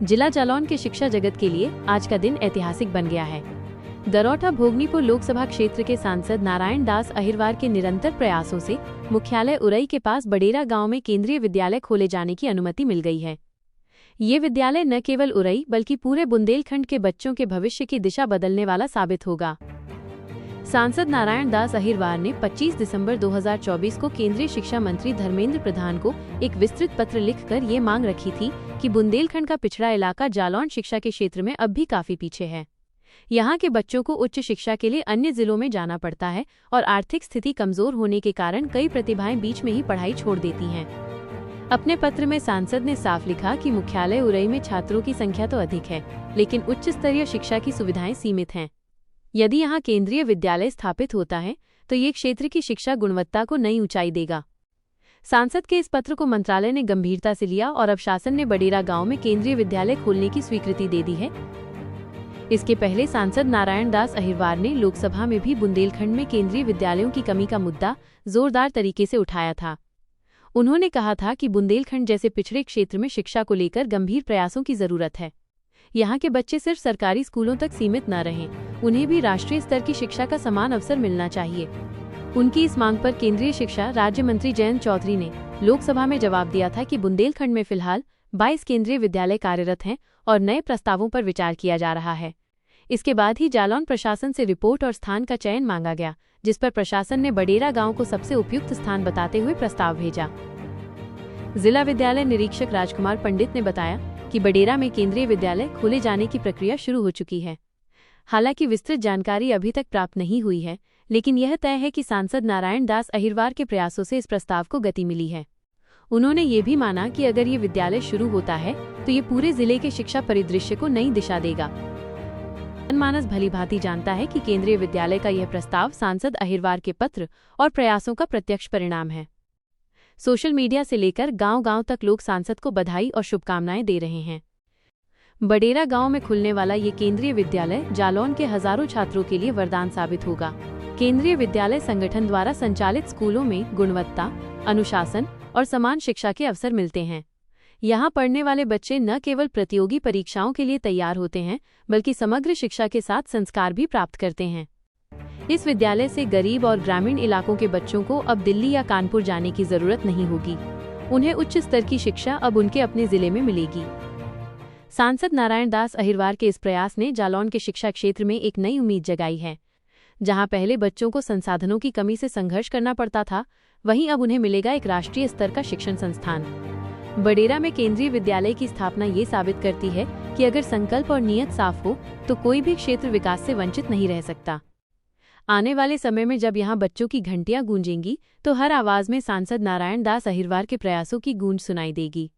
जिला जालौन के शिक्षा जगत के लिए आज का दिन ऐतिहासिक बन गया है। दरौठा भोगनीपुर लोकसभा क्षेत्र के सांसद नारायण दास अहिरवार के निरंतर प्रयासों से मुख्यालय उरई के पास बडेरा गांव में केंद्रीय विद्यालय खोले जाने की अनुमति मिल गई है। ये विद्यालय न केवल उरई बल्कि पूरे बुंदेलखंड के बच्चों के भविष्य की दिशा बदलने वाला साबित होगा। सांसद नारायण दास अहिरवार ने 25 दिसंबर 2024 को केंद्रीय शिक्षा मंत्री धर्मेंद्र प्रधान को एक विस्तृत पत्र लिखकर ये मांग रखी थी कि बुंदेलखंड का पिछड़ा इलाका जालौन शिक्षा के क्षेत्र में अब भी काफी पीछे है। यहाँ के बच्चों को उच्च शिक्षा के लिए अन्य जिलों में जाना पड़ता है और आर्थिक स्थिति कमजोर होने के कारण कई प्रतिभाएं बीच में ही पढ़ाई छोड़ देती हैं। अपने पत्र में सांसद ने साफ लिखा कि मुख्यालय उरई में छात्रों की संख्या तो अधिक है, लेकिन उच्च स्तरीय शिक्षा की सुविधाएं सीमित हैं। यदि यहाँ केंद्रीय विद्यालय स्थापित होता है तो ये क्षेत्र की शिक्षा गुणवत्ता को नई ऊंचाई देगा। सांसद के इस पत्र को मंत्रालय ने गंभीरता से लिया और अब शासन ने बडेरा गांव में केंद्रीय विद्यालय खोलने की स्वीकृति दे दी है। इसके पहले सांसद नारायण दास अहिरवार ने लोकसभा में भी बुंदेलखंड में केंद्रीय विद्यालयों की कमी का मुद्दा जोरदार तरीके से उठाया था। उन्होंने कहा था कि बुंदेलखंड जैसे पिछड़े क्षेत्र में शिक्षा को लेकर गंभीर प्रयासों की जरूरत है। यहाँ के बच्चे सिर्फ सरकारी स्कूलों तक सीमित न रहें, उन्हें भी राष्ट्रीय स्तर की शिक्षा का समान अवसर मिलना चाहिए। उनकी इस मांग पर केंद्रीय शिक्षा राज्य मंत्री जयंत चौधरी ने लोकसभा में जवाब दिया था कि बुंदेलखंड में फिलहाल 22 केंद्रीय विद्यालय कार्यरत हैं और नए प्रस्तावों पर विचार किया जा रहा है। इसके बाद ही जालौन प्रशासन से रिपोर्ट और स्थान का चयन मांगा गया, जिस पर प्रशासन ने बडेरा गांव को सबसे उपयुक्त स्थान बताते हुए प्रस्ताव भेजा। जिला विद्यालय निरीक्षक राजकुमार पंडित ने बताया कि बडेरा में केंद्रीय विद्यालय खोले जाने की प्रक्रिया शुरू हो चुकी है। हालांकि विस्तृत जानकारी अभी तक प्राप्त नहीं हुई है, लेकिन यह तय है कि सांसद नारायण दास अहिरवार के प्रयासों से इस प्रस्ताव को गति मिली है। उन्होंने ये भी माना कि अगर ये विद्यालय शुरू होता है तो ये पूरे जिले के शिक्षा परिदृश्य को नई दिशा देगा। जनमानस भलीभांति जानता है कि केंद्रीय विद्यालय का यह प्रस्ताव सांसद अहिरवार के पत्र और प्रयासों का प्रत्यक्ष परिणाम है। सोशल मीडिया से लेकर गांव-गांव तक लोग सांसद को बधाई और शुभकामनाएं दे रहे हैं। बडेरा गांव में खुलने वाला ये केंद्रीय विद्यालय जालौन के हजारों छात्रों के लिए वरदान साबित होगा। केंद्रीय विद्यालय संगठन द्वारा संचालित स्कूलों में गुणवत्ता, अनुशासन और समान शिक्षा के अवसर मिलते हैं। यहाँ पढ़ने वाले बच्चे न केवल प्रतियोगी परीक्षाओं के लिए तैयार होते हैं, बल्कि समग्र शिक्षा के साथ संस्कार भी प्राप्त करते हैं। इस विद्यालय से गरीब और ग्रामीण इलाकों के बच्चों को अब दिल्ली या कानपुर जाने की जरूरत नहीं होगी। उन्हें उच्च स्तर की शिक्षा अब उनके अपने जिले में मिलेगी। सांसद नारायण दास अहिरवार के इस प्रयास ने जालौन के शिक्षा क्षेत्र में एक नई उम्मीद जगाई है। जहां पहले बच्चों को संसाधनों की कमी से संघर्ष करना पड़ता था, वहीं अब उन्हें मिलेगा एक राष्ट्रीय स्तर का शिक्षण संस्थान। बडेरा में केंद्रीय विद्यालय की स्थापना ये साबित करती है कि अगर संकल्प और नियत साफ हो तो कोई भी क्षेत्र विकास से वंचित नहीं रह सकता। आने वाले समय में जब यहाँ बच्चों की घंटियां गूंजेंगी तो हर आवाज में सांसद नारायण दास अहिरवार के प्रयासों की गूंज सुनाई देगी।